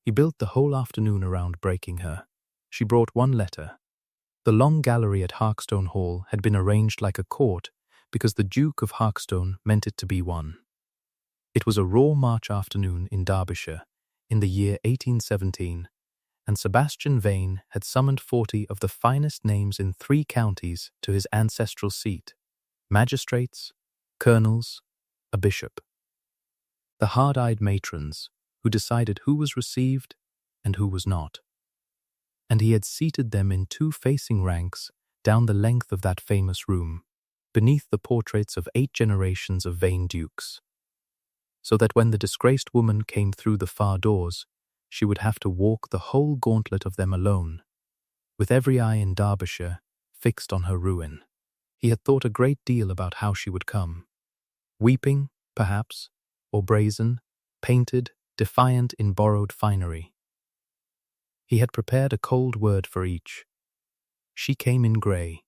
He built the whole afternoon around breaking her. She brought one letter. The long gallery at Harkstone Hall had been arranged like a court because the Duke of Harkstone meant it to be one. It was a raw March afternoon in Derbyshire, in the year 1817, and Sebastian Vane had summoned 40 of the finest names in 3 counties to his ancestral seat: magistrates, colonels, a bishop. The hard-eyed matrons, who decided who was received and who was not. And he had seated them in 2 facing ranks down the length of that famous room, beneath the portraits of 8 generations of Vane dukes, so that when the disgraced woman came through the far doors, she would have to walk the whole gauntlet of them alone, with every eye in Derbyshire fixed on her ruin. He had thought a great deal about how she would come, weeping, perhaps, or brazen, painted, defiant in borrowed finery. He had prepared a cold word for each. She came in grey.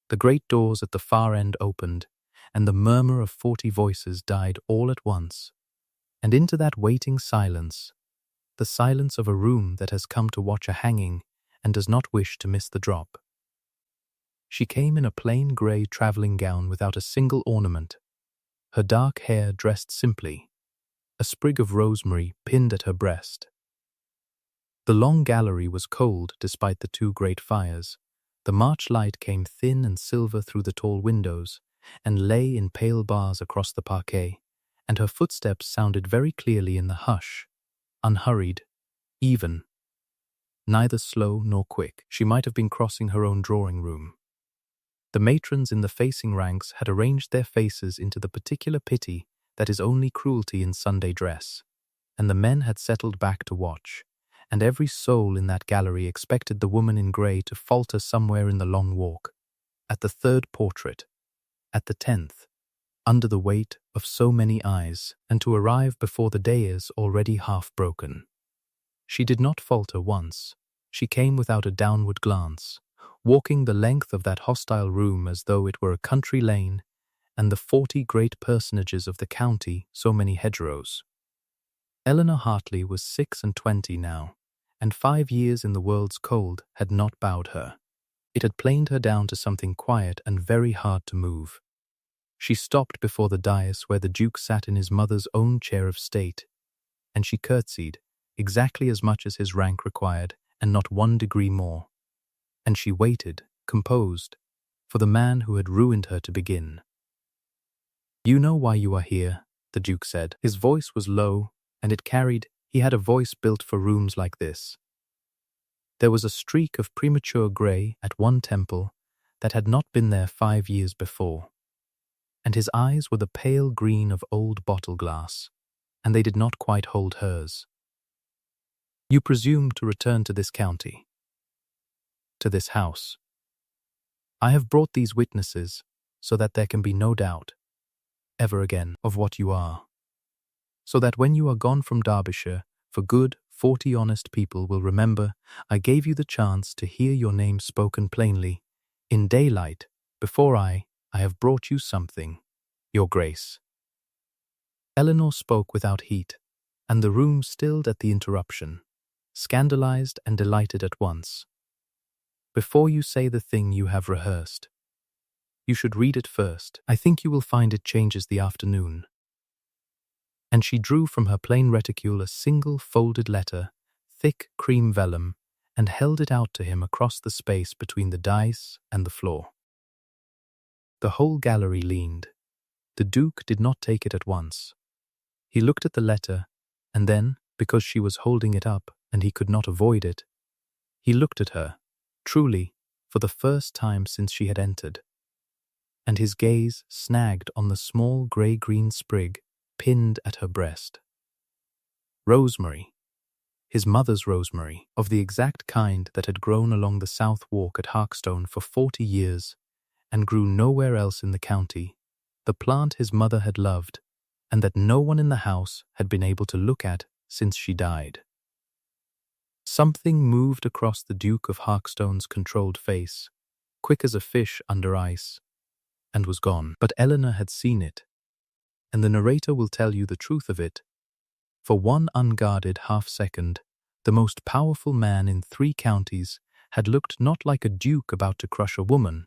The great doors at the far end opened, and the murmur of 40 voices died all at once, and into that waiting silence, the silence of a room that has come to watch a hanging and does not wish to miss the drop. She came in a plain grey travelling gown without a single ornament, her dark hair dressed simply, a sprig of rosemary pinned at her breast. The long gallery was cold despite the 2 great fires. The March light came thin and silver through the tall windows and lay in pale bars across the parquet, and her footsteps sounded very clearly in the hush, unhurried, even. Neither slow nor quick. She might have been crossing her own drawing-room. The matrons in the facing ranks had arranged their faces into the particular pity that is only cruelty in Sunday dress, and the men had settled back to watch, and every soul in that gallery expected the woman in grey to falter somewhere in the long walk, at the 3rd portrait, at the 10th, under the weight of so many eyes, and to arrive before the dais already half broken. She did not falter once. She came without a downward glance, walking the length of that hostile room as though it were a country lane, and the 40 great personages of the county so many hedgerows. Eleanor Hartley was 26 now, and 5 years in the world's cold had not bowed her. It had planed her down to something quiet and very hard to move. She stopped before the dais where the Duke sat in his mother's own chair of state, and she curtsied, exactly as much as his rank required, and not 1 degree more. And she waited, composed, for the man who had ruined her to begin. "You know why you are here," the Duke said. His voice was low, and he had a voice built for rooms like this. There was a streak of premature grey at one temple that had not been there 5 years before, and his eyes were the pale green of old bottle glass, and they did not quite hold hers. "You presume to return to this county, to this house. I have brought these witnesses so that there can be no doubt, ever again, of what you are. So that when you are gone from Derbyshire for good, 40 honest people will remember I gave you the chance to hear your name spoken plainly, in daylight, before I have brought you something, your grace." Eleanor spoke without heat, and the room stilled at the interruption, scandalized and delighted at once. "Before you say the thing you have rehearsed, you should read it first. I think you will find it changes the afternoon." And she drew from her plain reticule a single folded letter, thick cream vellum, and held it out to him across the space between the dais and the floor. The whole gallery leaned. The Duke did not take it at once. He looked at the letter, and then, because she was holding it up and he could not avoid it, he looked at her, truly, for the first time since she had entered, and his gaze snagged on the small grey-green sprig pinned at her breast. Rosemary, his mother's rosemary, of the exact kind that had grown along the south walk at Harkstone for 40 years and grew nowhere else in the county, the plant his mother had loved and that no one in the house had been able to look at since she died. Something moved across the Duke of Harkstone's controlled face, quick as a fish under ice, and was gone. But Eleanor had seen it, and the narrator will tell you the truth of it, For one unguarded half-second, the most powerful man in 3 counties had looked not like a duke about to crush a woman,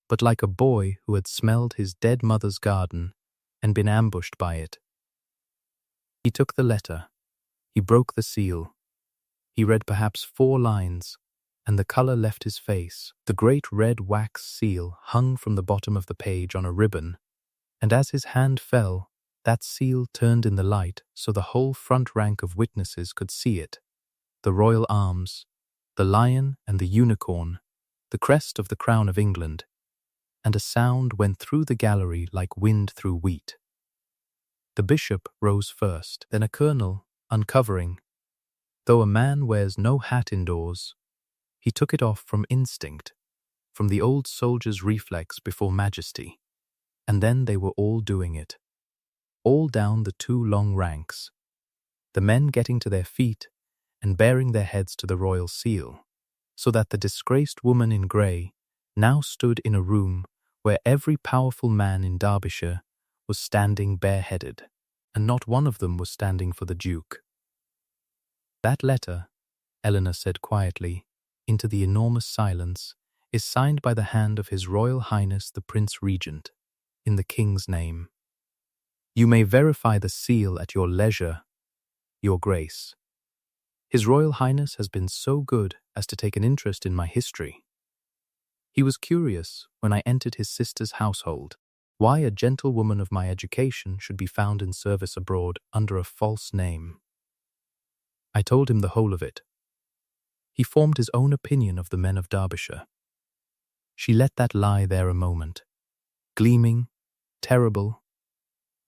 but like a boy who had smelled his dead mother's garden and been ambushed by it. He took the letter. He broke the seal. He read perhaps 4 lines, and the color left his face. The great red wax seal hung from the bottom of the page on a ribbon, and as his hand fell, that seal turned in the light so the whole front rank of witnesses could see it. The royal arms, the lion and the unicorn, the crest of the crown of England, and a sound went through the gallery like wind through wheat. The bishop rose first, then a colonel, uncovering. Though a man wears no hat indoors, he took it off from instinct, from the old soldier's reflex before majesty. And then they were all doing it. All down the 2 long ranks, the men getting to their feet and baring their heads to the royal seal, so that the disgraced woman in grey now stood in a room where every powerful man in Derbyshire was standing bareheaded, and not one of them was standing for the Duke. That letter, Eleanor said quietly, into the enormous silence, is signed by the hand of His Royal Highness the Prince Regent, in the King's name. You may verify the seal at your leisure, Your Grace. His Royal Highness has been so good as to take an interest in my history. He was curious, when I entered his sister's household, why a gentlewoman of my education should be found in service abroad under a false name. I told him the whole of it. He formed his own opinion of the men of Derbyshire. She let that lie there a moment. Gleaming, terrible.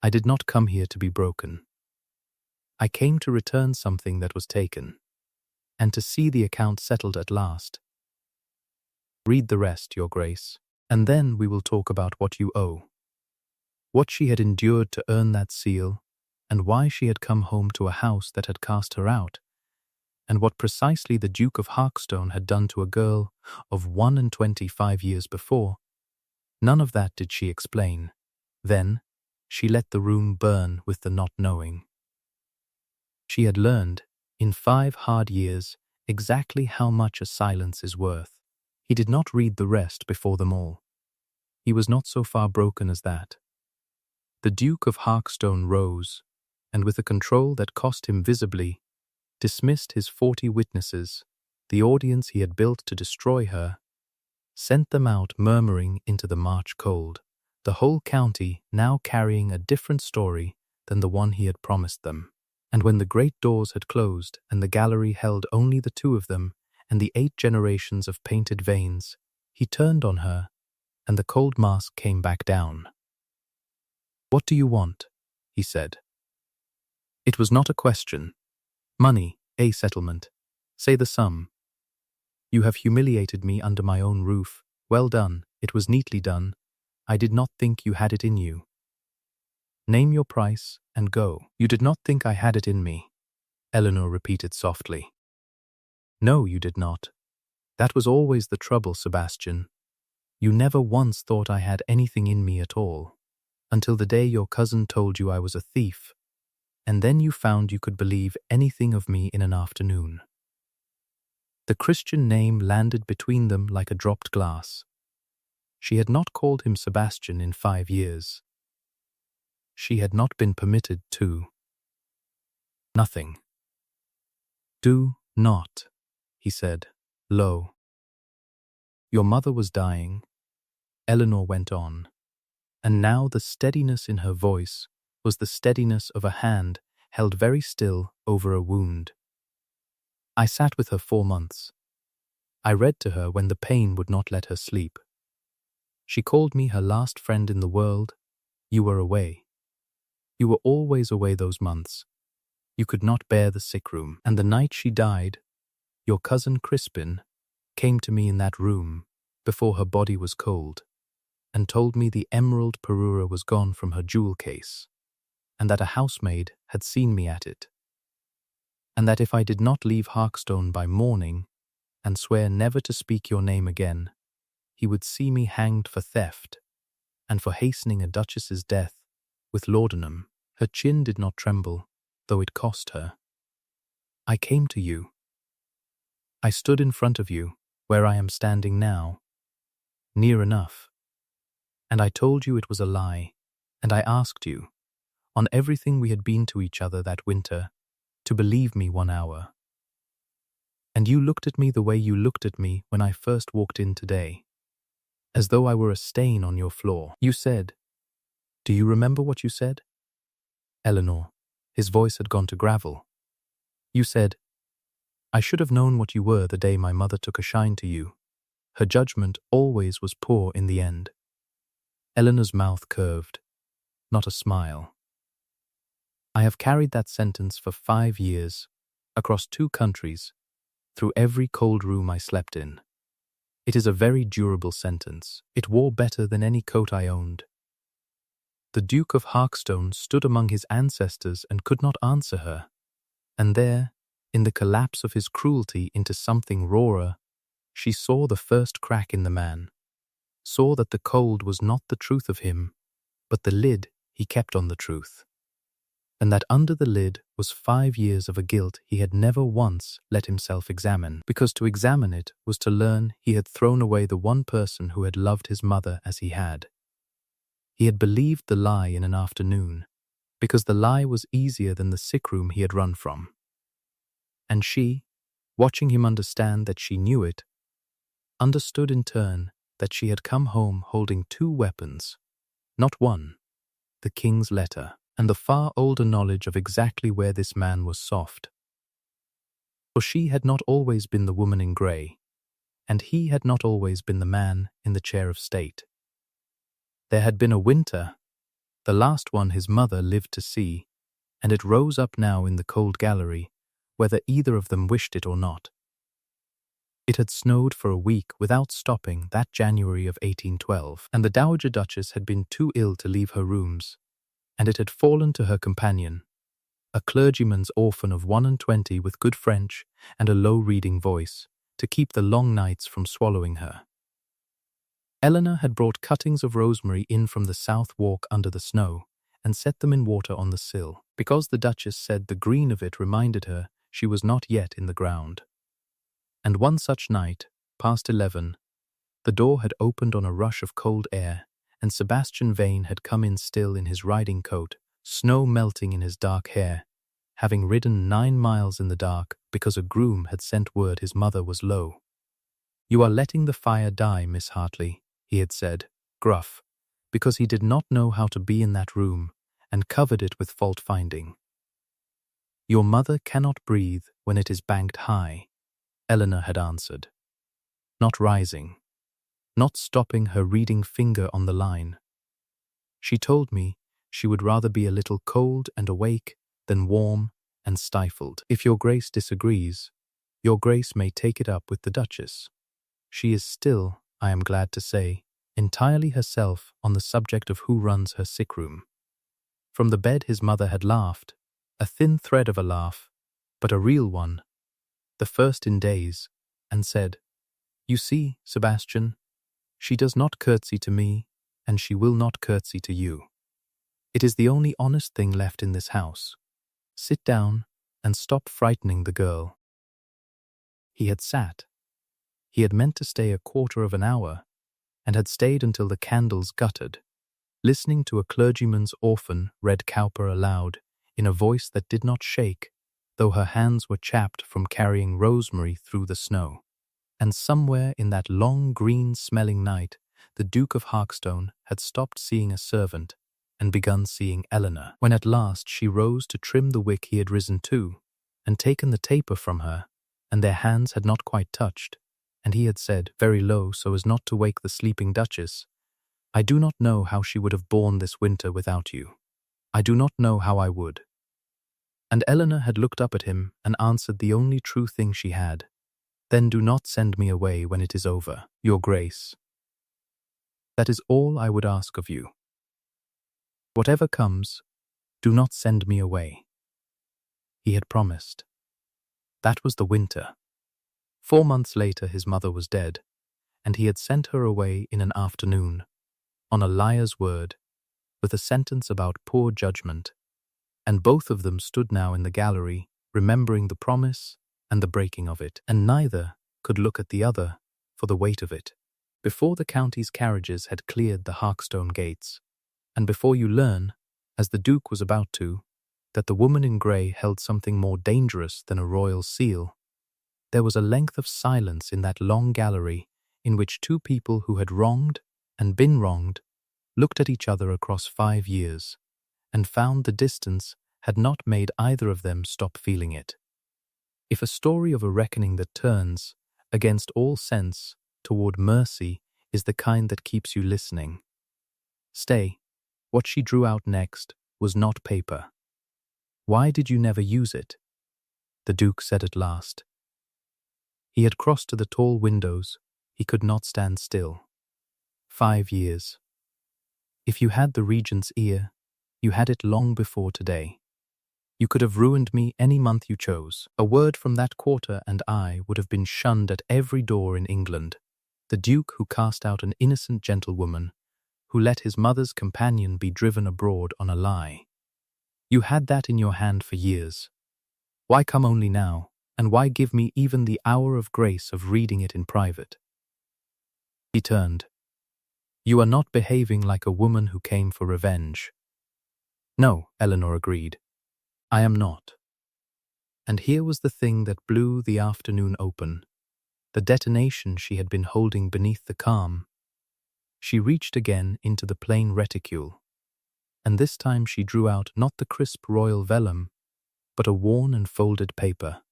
I did not come here to be broken. I came to return something that was taken, and to see the account settled at last. Read the rest, Your Grace, and then we will talk about what you owe. What she had endured to earn that seal, and why she had come home to a house that had cast her out, and what precisely the Duke of Harkstone had done to a girl of 25 years before. None of that did she explain. Then she let the room burn with the not knowing. She had learned, in 5 hard years, exactly how much a silence is worth. He did not read the rest before them all. He was not so far broken as that. The Duke of Harkstone rose, and with a control that cost him visibly, dismissed his 40 witnesses, the audience he had built to destroy her, sent them out murmuring into the March cold, the whole county now carrying a different story than the one he had promised them. And when the great doors had closed and the gallery held only the 2 of them and the 8 generations of painted veins, he turned on her, and the cold mask came back down. "What do you want?" he said. It was not a question. Money, a settlement. Say the sum. You have humiliated me under my own roof. Well done, it was neatly done. I did not think you had it in you. Name your price and go. You did not think I had it in me, Eleanor repeated softly. No, you did not. That was always the trouble, Sebastian. You never once thought I had anything in me at all, until the day your cousin told you I was a thief, and then you found you could believe anything of me in an afternoon. The Christian name landed between them like a dropped glass. She had not called him Sebastian in 5 years. She had not been permitted to. Nothing. Do not, he said, low. Your mother was dying, Eleanor went on, and now the steadiness in her voice was the steadiness of a hand held very still over a wound. I sat with her 4 months. I read to her when the pain would not let her sleep. She called me her last friend in the world. You were away. You were always away those months. You could not bear the sick room. And the night she died, your cousin Crispin came to me in that room before her body was cold and told me the emerald parure was gone from her jewel case and that a housemaid had seen me at it, and that if I did not leave Harkstone by morning and swear never to speak your name again, he would see me hanged for theft and for hastening a duchess's death with laudanum. Her chin did not tremble, though it cost her. I came to you. I stood in front of you, where I am standing now, near enough. And I told you it was a lie, and I asked you, on everything we had been to each other that winter, to believe me 1 hour. And you looked at me the way you looked at me when I first walked in today, as though I were a stain on your floor. You said, do you remember what you said? Eleanor, his voice had gone to gravel. You said, I should have known what you were the day my mother took a shine to you. Her judgment always was poor in the end. Eleanor's mouth curved, not a smile. I have carried that sentence for 5 years, across 2 countries, through every cold room I slept in. It is a very durable sentence. It wore better than any coat I owned. The Duke of Harkstone stood among his ancestors and could not answer her. And there, in the collapse of his cruelty into something rawer, she saw the first crack in the man, saw that the cold was not the truth of him, but the lid he kept on the truth. And that under the lid was 5 years of a guilt he had never once let himself examine, because to examine it was to learn he had thrown away the one person who had loved his mother as he had. He had believed the lie in an afternoon, because the lie was easier than the sick room he had run from. And she, watching him understand that she knew it, understood in turn that she had come home holding 2 weapons, not one, the king's letter, and the far older knowledge of exactly where this man was soft. For she had not always been the woman in grey, and he had not always been the man in the chair of state. There had been a winter, the last one his mother lived to see, and it rose up now in the cold gallery, whether either of them wished it or not. It had snowed for a week without stopping that January of 1812, and the Dowager Duchess had been too ill to leave her rooms, and it had fallen to her companion, a clergyman's orphan of 21 with good French and a low-reading voice, to keep the long nights from swallowing her. Eleanor had brought cuttings of rosemary in from the south walk under the snow, and set them in water on the sill, because the Duchess said the green of it reminded her she was not yet in the ground. And one such night, past 11, the door had opened on a rush of cold air, and Sebastian Vane had come in still in his riding coat, snow melting in his dark hair, having ridden 9 miles in the dark because a groom had sent word his mother was low. You are letting the fire die, Miss Hartley, he had said, gruff, because he did not know how to be in that room, and covered it with fault-finding. Your mother cannot breathe when it is banked high, Eleanor had answered, not rising, not stopping her reading finger on the line. She told me she would rather be a little cold and awake than warm and stifled. If your Grace disagrees, your Grace may take it up with the Duchess. She is still, I am glad to say, entirely herself on the subject of who runs her sick room. From the bed his mother had laughed, a thin thread of a laugh, but a real one, the first in days, and said, You see, Sebastian, she does not curtsy to me, and she will not curtsy to you. It is the only honest thing left in this house. Sit down and stop frightening the girl. He had sat. He had meant to stay a quarter of an hour, and had stayed until the candles guttered, listening to a clergyman's orphan read Cowper aloud, in a voice that did not shake, though her hands were chapped from carrying rosemary through the snow. And somewhere in that long green-smelling night, the Duke of Harkstone had stopped seeing a servant and begun seeing Eleanor, when at last she rose to trim the wick he had risen to, and taken the taper from her, and their hands had not quite touched, and he had said, very low so as not to wake the sleeping Duchess, I do not know how she would have borne this winter without you. I do not know how I would. And Eleanor had looked up at him and answered the only true thing she had, Then do not send me away when it is over, Your Grace. That is all I would ask of you. Whatever comes, do not send me away. He had promised. That was the winter. 4 months later his mother was dead, and he had sent her away in an afternoon, on a liar's word, with a sentence about poor judgment, and both of them stood now in the gallery, remembering the promise and the breaking of it, and neither could look at the other for the weight of it. Before the county's carriages had cleared the Harkstone gates, and before you learn, as the Duke was about to, that the woman in grey held something more dangerous than a royal seal, there was a length of silence in that long gallery in which two people who had wronged and been wronged looked at each other across 5 years and found the distance had not made either of them stop feeling it. If a story of a reckoning that turns, against all sense, toward mercy is the kind that keeps you listening, stay, what she drew out next was not paper. "Why did you never use it?" the Duke said at last. He had crossed to the tall windows. He could not stand still. 5 years. If you had the Regent's ear, you had it long before today. You could have ruined me any month you chose. A word from that quarter and I would have been shunned at every door in England. The Duke who cast out an innocent gentlewoman, who let his mother's companion be driven abroad on a lie. You had that in your hand for years. Why come only now, and why give me even the hour of grace of reading it in private? He turned. You are not behaving like a woman who came for revenge. No, Eleanor agreed. I am not. And here was the thing that blew the afternoon open, the detonation she had been holding beneath the calm. She reached again into the plain reticule, and this time she drew out not the crisp royal vellum, but a worn and folded paper.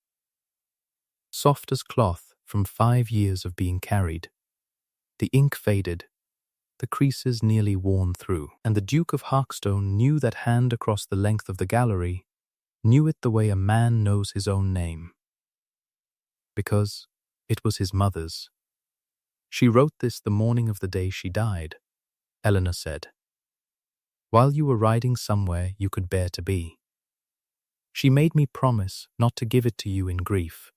Soft as cloth from 5 years of being carried. The ink faded, the creases nearly worn through, and the Duke of Harkstone knew that hand across the length of the gallery, knew it the way a man knows his own name. Because it was his mother's. She wrote this the morning of the day she died, Eleanor said, while you were riding somewhere you could bear to be. She made me promise not to give it to you in grief.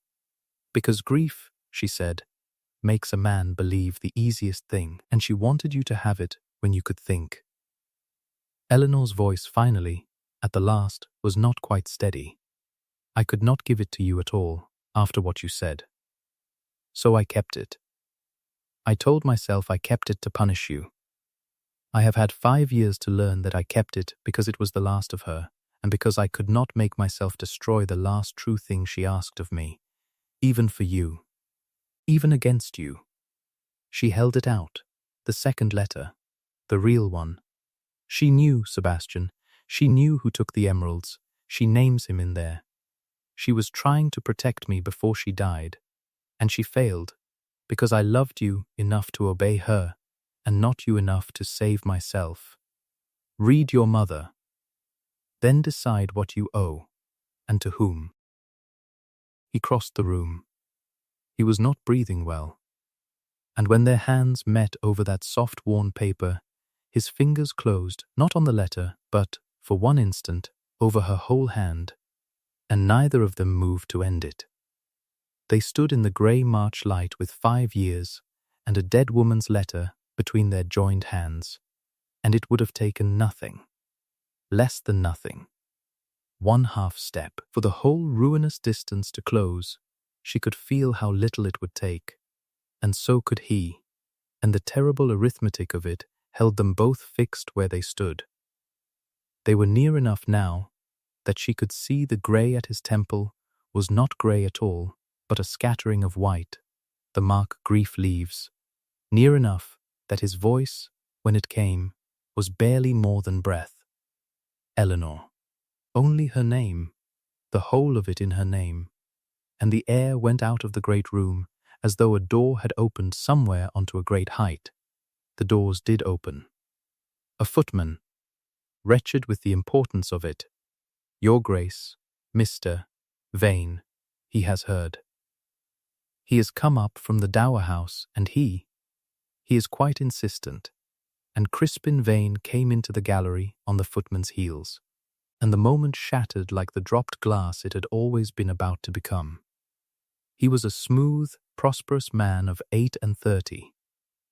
Because grief, she said, makes a man believe the easiest thing, and she wanted you to have it when you could think. Eleanor's voice finally, at the last, was not quite steady. I could not give it to you at all, after what you said. So I kept it. I told myself I kept it to punish you. I have had 5 years to learn that I kept it because it was the last of her, and because I could not make myself destroy the last true thing she asked of me, even for you, even against you. She held it out, the second letter, the real one. She knew, Sebastian, she knew who took the emeralds. She names him in there. She was trying to protect me before she died, and she failed, because I loved you enough to obey her, and not you enough to save myself. Read your mother. Then decide what you owe, and to whom. He crossed the room. He was not breathing well, and when their hands met over that soft worn paper, his fingers closed not on the letter, but, for one instant, over her whole hand, and neither of them moved to end it. They stood in the grey March light with 5 years and a dead woman's letter between their joined hands, and it would have taken nothing, less than nothing, 1/2 step, for the whole ruinous distance to close. She could feel how little it would take, and so could he, and the terrible arithmetic of it held them both fixed where they stood. They were near enough now that she could see the grey at his temple was not grey at all, but a scattering of white, the mark grief leaves, near enough that his voice, when it came, was barely more than breath. Eleanor. Only her name, the whole of it in her name, and the air went out of the great room as though a door had opened somewhere onto a great height. The doors did open. A footman, wretched with the importance of it. Your Grace, Mr. Vane, he has heard. He has come up from the Dower House, and he is quite insistent. And Crispin Vane came into the gallery on the footman's heels, and the moment shattered like the dropped glass it had always been about to become. He was a smooth, prosperous man of 38,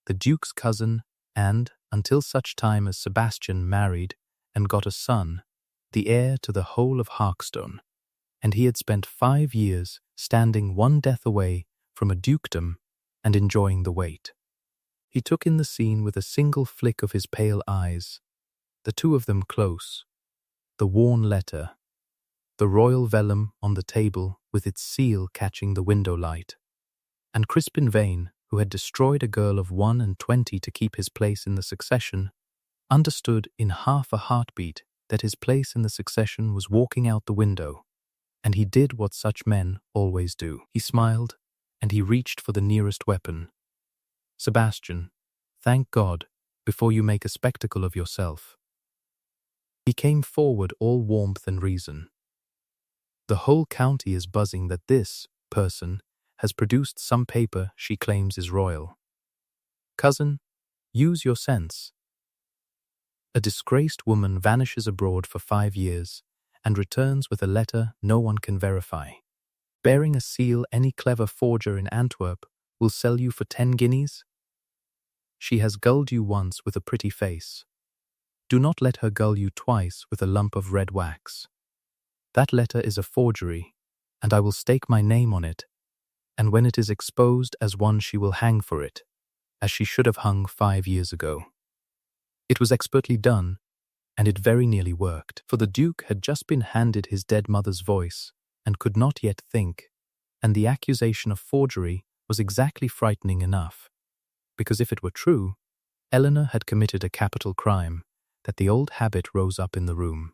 the Duke's cousin, and, until such time as Sebastian married and got a son, the heir to the whole of Harkstone, and he had spent 5 years standing one death away from a dukedom and enjoying the wait. He took in the scene with a single flick of his pale eyes, the two of them close, the worn letter, the royal vellum on the table with its seal catching the window light, and Crispin Vane, who had destroyed a girl of 21 to keep his place in the succession, understood in half a heartbeat that his place in the succession was walking out the window, and he did what such men always do. He smiled, and he reached for the nearest weapon. "Sebastian, thank God, before you make a spectacle of yourself." He came forward all warmth and reason. "The whole county is buzzing that this person has produced some paper she claims is royal. Cousin, use your sense. A disgraced woman vanishes abroad for 5 years and returns with a letter no one can verify. Bearing a seal any clever forger in Antwerp will sell you for 10 guineas? She has gulled you once with a pretty face. Do not let her gull you twice with a lump of red wax. That letter is a forgery, and I will stake my name on it, and when it is exposed as one she will hang for it, as she should have hung 5 years ago." It was expertly done, and it very nearly worked, for the Duke had just been handed his dead mother's voice and could not yet think, and the accusation of forgery was exactly frightening enough, because if it were true, Eleanor had committed a capital crime, that the old habit rose up in the room.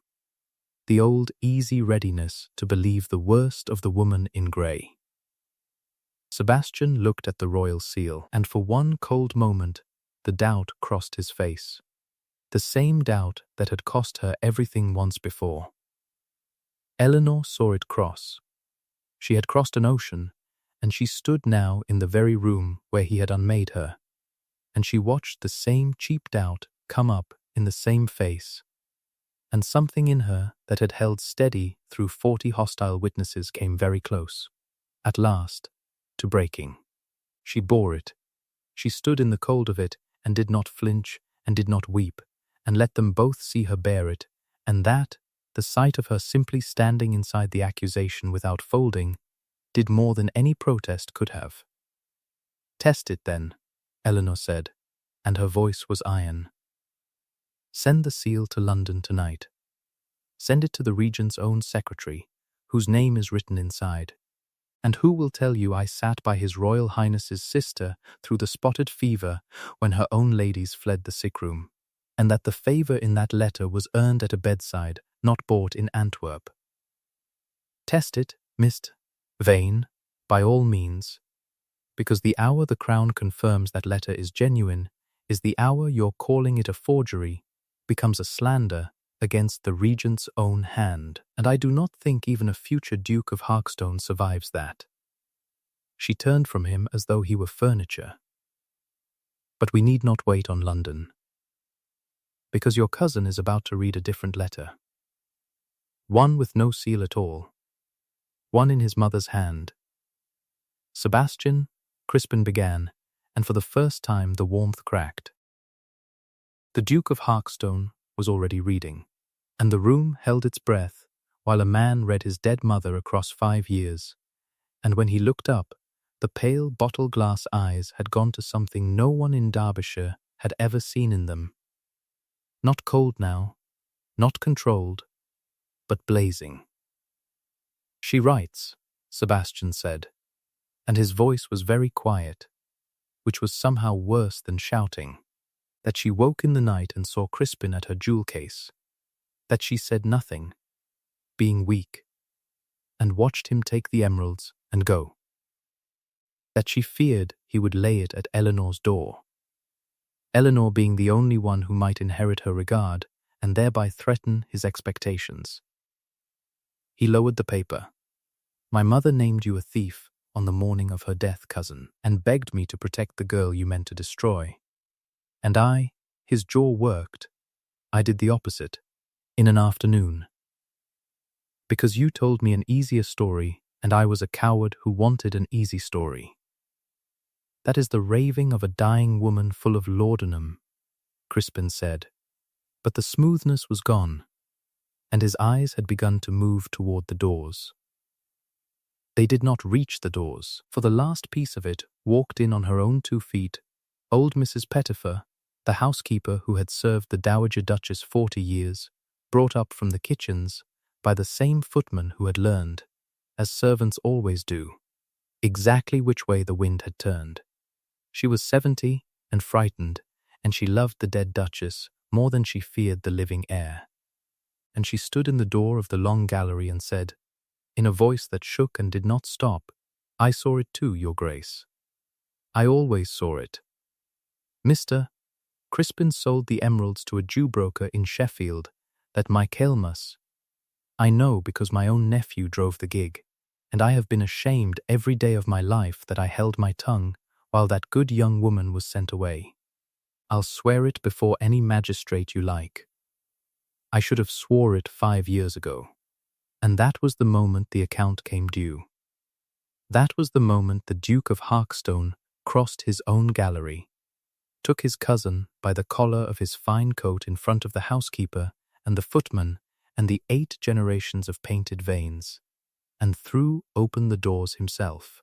The old easy readiness to believe the worst of the woman in grey. Sebastian looked at the royal seal, and for one cold moment the doubt crossed his face. The same doubt that had cost her everything once before. Eleanor saw it cross. She had crossed an ocean, and she stood now in the very room where he had unmade her, and she watched the same cheap doubt come up in the same face, and something in her that had held steady through 40 hostile witnesses came very close, at last, to breaking. She bore it. She stood in the cold of it, and did not flinch, and did not weep, and let them both see her bear it, and that, the sight of her simply standing inside the accusation without folding, did more than any protest could have. "Test it, then," Eleanor said, and her voice was iron. "Send the seal to London tonight. Send it to the Regent's own secretary, whose name is written inside, and who will tell you I sat by His Royal Highness's sister through the spotted fever when her own ladies fled the sick-room, and that the favour in that letter was earned at a bedside, not bought in Antwerp. Test it, Mr. Vane, by all means, because the hour the Crown confirms that letter is genuine is the hour your calling it a forgery becomes a slander against the Regent's own hand, and I do not think even a future Duke of Harkstone survives that." She turned from him as though he were furniture. "But we need not wait on London, because your cousin is about to read a different letter. One with no seal at all. One in his mother's hand." "Sebastian," Crispin began, and for the first time the warmth cracked. The Duke of Harkstone was already reading, and the room held its breath while a man read his dead mother across 5 years, and when he looked up, the pale bottle-glass eyes had gone to something no one in Derbyshire had ever seen in them. Not cold now, not controlled, but blazing. "She writes," Sebastian said, and his voice was very quiet, which was somehow worse than shouting, that she woke in the night and saw Crispin at her jewel case, that she said nothing, being weak, and watched him take the emeralds and go, that she feared he would lay it at Eleanor's door, Eleanor being the only one who might inherit her regard and thereby threaten his expectations. He lowered the paper. "My mother named you a thief on the morning of her death, cousin, and begged me to protect the girl you meant to destroy. And I," his jaw worked, "I did the opposite, in an afternoon. Because you told me an easier story, and I was a coward who wanted an easy story." "That is the raving of a dying woman full of laudanum," Crispin said, but the smoothness was gone, and his eyes had begun to move toward the doors. They did not reach the doors, for the last piece of it walked in on her own 2 feet, old Mrs. Pettifer, the housekeeper who had served the Dowager Duchess 40 years, brought up from the kitchens by the same footman who had learned, as servants always do, exactly which way the wind had turned. She was 70 and frightened, and she loved the dead Duchess more than she feared the living heir. And she stood in the door of the long gallery and said, in a voice that shook and did not stop, "I saw it too, Your Grace. I always saw it. Mr. Crispin sold the emeralds to a Jew broker in Sheffield, that Michaelmas. I know because my own nephew drove the gig, and I have been ashamed every day of my life that I held my tongue while that good young woman was sent away. I'll swear it before any magistrate you like. I should have swore it 5 years ago. And that was the moment the account came due. That was the moment the Duke of Harkstone crossed his own gallery, took his cousin by the collar of his fine coat in front of the housekeeper and the footman and the 8 generations of painted veins, and threw open the doors himself.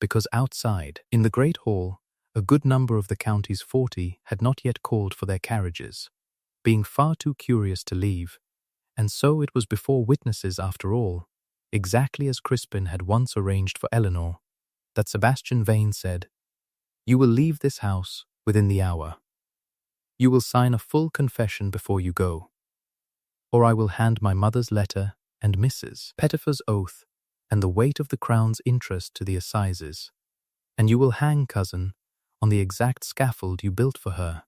Because outside, in the great hall, a good number of the county's 40 had not yet called for their carriages, being far too curious to leave, and so it was before witnesses after all, exactly as Crispin had once arranged for Eleanor, that Sebastian Vane said, "You will leave this house within the hour. You will sign a full confession before you go, or I will hand my mother's letter and Mrs. Pettifer's oath and the weight of the Crown's interest to the assizes, and you will hang cousin on the exact scaffold you built for her.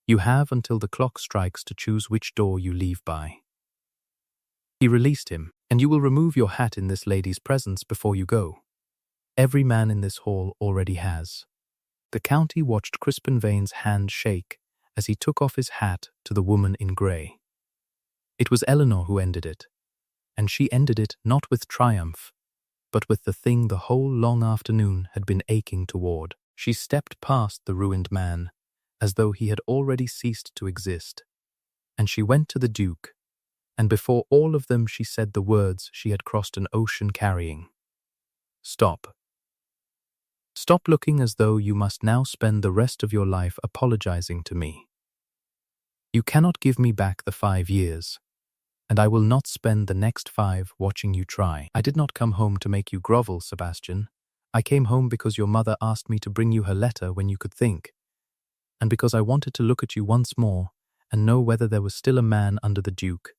You have until the clock strikes to choose which door you leave by." He released him, "And you will remove your hat in this lady's presence before you go. Every man in this hall already has." The county watched Crispin Vane's hand shake as he took off his hat to the woman in grey. It was Eleanor who ended it, and she ended it not with triumph, but with the thing the whole long afternoon had been aching toward. She stepped past the ruined man, as though he had already ceased to exist, and she went to the Duke, and before all of them she said the words she had crossed an ocean carrying. "Stop. Stop looking as though you must now spend the rest of your life apologizing to me. You cannot give me back the 5 years, and I will not spend the next 5 watching you try. I did not come home to make you grovel, Sebastian. I came home because your mother asked me to bring you her letter when you could think, and because I wanted to look at you once more and know whether there was still a man under the Duke,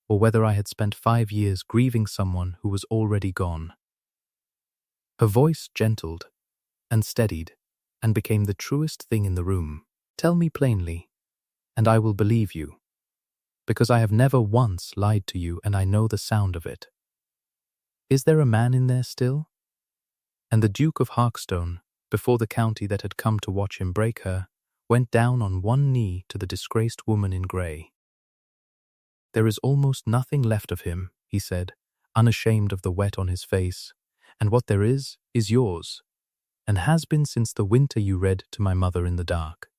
or whether I had spent 5 years grieving someone who was already gone." Her voice gentled and steadied and became the truest thing in the room. "Tell me plainly, and I will believe you, because I have never once lied to you and I know the sound of it. Is there a man in there still?" And the Duke of Harkstone, before the county that had come to watch him break her, went down on one knee to the disgraced woman in grey. "There is almost nothing left of him," he said, unashamed of the wet on his face, "and what there is yours, and has been since the winter you read to my mother in the dark.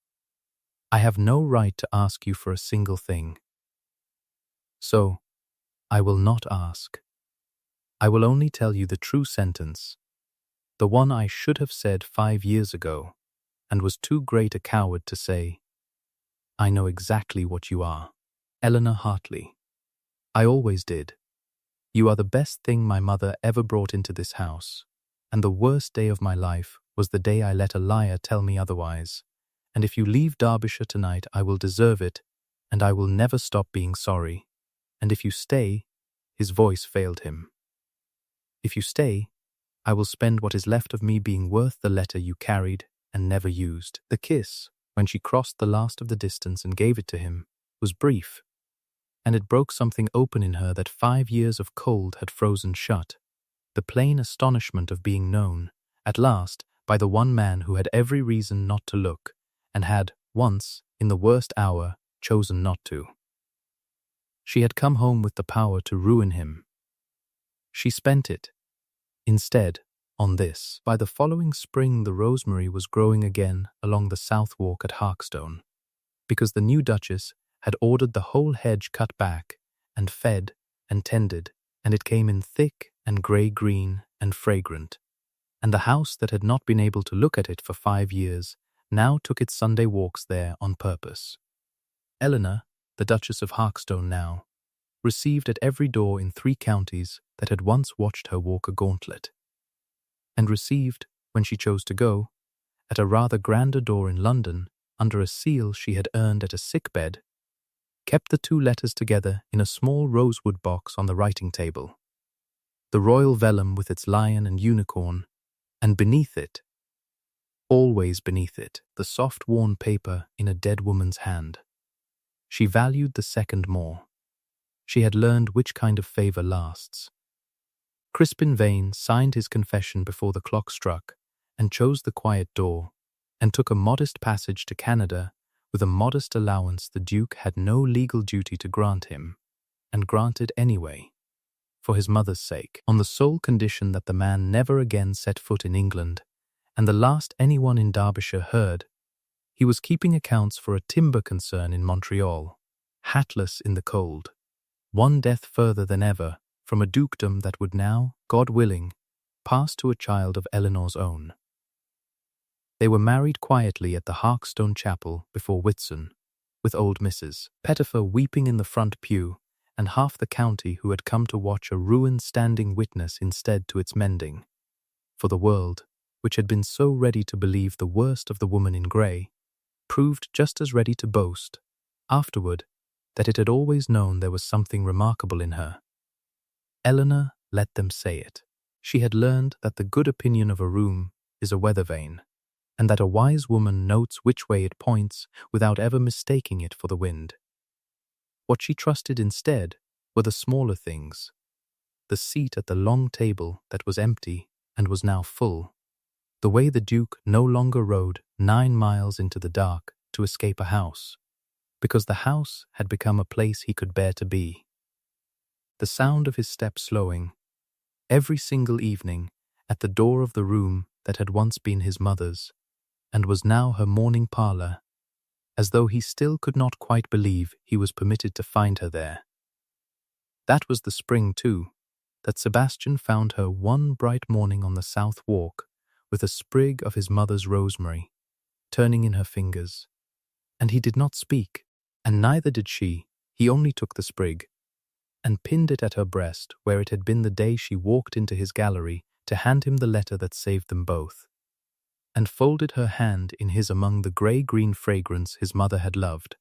I have no right to ask you for a single thing. So, I will not ask. I will only tell you the true sentence, the one I should have said 5 years ago, and was too great a coward to say. I know exactly what you are. Eleanor Hartley. I always did. You are the best thing my mother ever brought into this house, and the worst day of my life was the day I let a liar tell me otherwise, and if you leave Derbyshire tonight I will deserve it, and I will never stop being sorry, and if you stay, his voice failed him. If you stay, I will spend what is left of me being worth the letter you carried and never used. The kiss, when she crossed the last of the distance and gave it to him, was brief, and it broke something open in her that 5 years of cold had frozen shut, the plain astonishment of being known, at last, by the one man who had every reason not to look, and had, once, in the worst hour, chosen not to. She had come home with the power to ruin him. She spent it, instead, on this. By the following spring the rosemary was growing again along the south walk at Harkstone, because the new Duchess had ordered the whole hedge cut back, and fed and tended, and it came in thick and grey-green and fragrant. And the house that had not been able to look at it for 5 years now took its Sunday walks there on purpose. Eleanor, the Duchess of Harkstone now, received at every door in 3 counties that had once watched her walk a gauntlet, and received, when she chose to go, at a rather grander door in London, under a seal she had earned at a sick-bed, kept the 2 letters together in a small rosewood box on the writing-table, the royal vellum with its lion and unicorn, and beneath it, always beneath it, the soft worn paper in a dead woman's hand. She valued the second more. She had learned which kind of favour lasts. Crispin Vane signed his confession before the clock struck, and chose the quiet door, and took a modest passage to Canada with a modest allowance the Duke had no legal duty to grant him, and granted anyway, for his mother's sake, on the sole condition that the man never again set foot in England, and the last anyone in Derbyshire heard, he was keeping accounts for a timber concern in Montreal, hatless in the cold, 1 death further than ever from a dukedom that would now, God willing, pass to a child of Eleanor's own. They were married quietly at the Harkstone Chapel before Whitsun, with old Mrs. Pettifer weeping in the front pew, and half the county who had come to watch a ruin standing witness instead to its mending. For the world, which had been so ready to believe the worst of the woman in grey, proved just as ready to boast, afterward, that it had always known there was something remarkable in her. Eleanor let them say it. She had learned that the good opinion of a room is a weather vane, and that a wise woman notes which way it points without ever mistaking it for the wind. What she trusted instead were the smaller things, the seat at the long table that was empty and was now full, the way the Duke no longer rode 9 miles into the dark to escape a house, because the house had become a place he could bear to be. The sound of his step slowing, every single evening, at the door of the room that had once been his mother's, and was now her morning parlour, as though he still could not quite believe he was permitted to find her there. That was the spring, too, that Sebastian found her one bright morning on the South Walk, with a sprig of his mother's rosemary, turning in her fingers. And he did not speak, and neither did she. He only took the sprig, and pinned it at her breast where it had been the day she walked into his gallery to hand him the letter that saved them both, and folded her hand in his among the grey-green fragrance his mother had loved.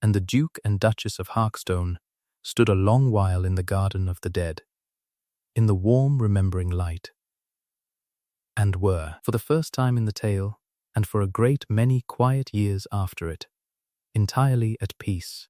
And the Duke and Duchess of Harkstone stood a long while in the garden of the dead, in the warm remembering light, and were, for the first time in the tale, and for a great many quiet years after it, entirely at peace.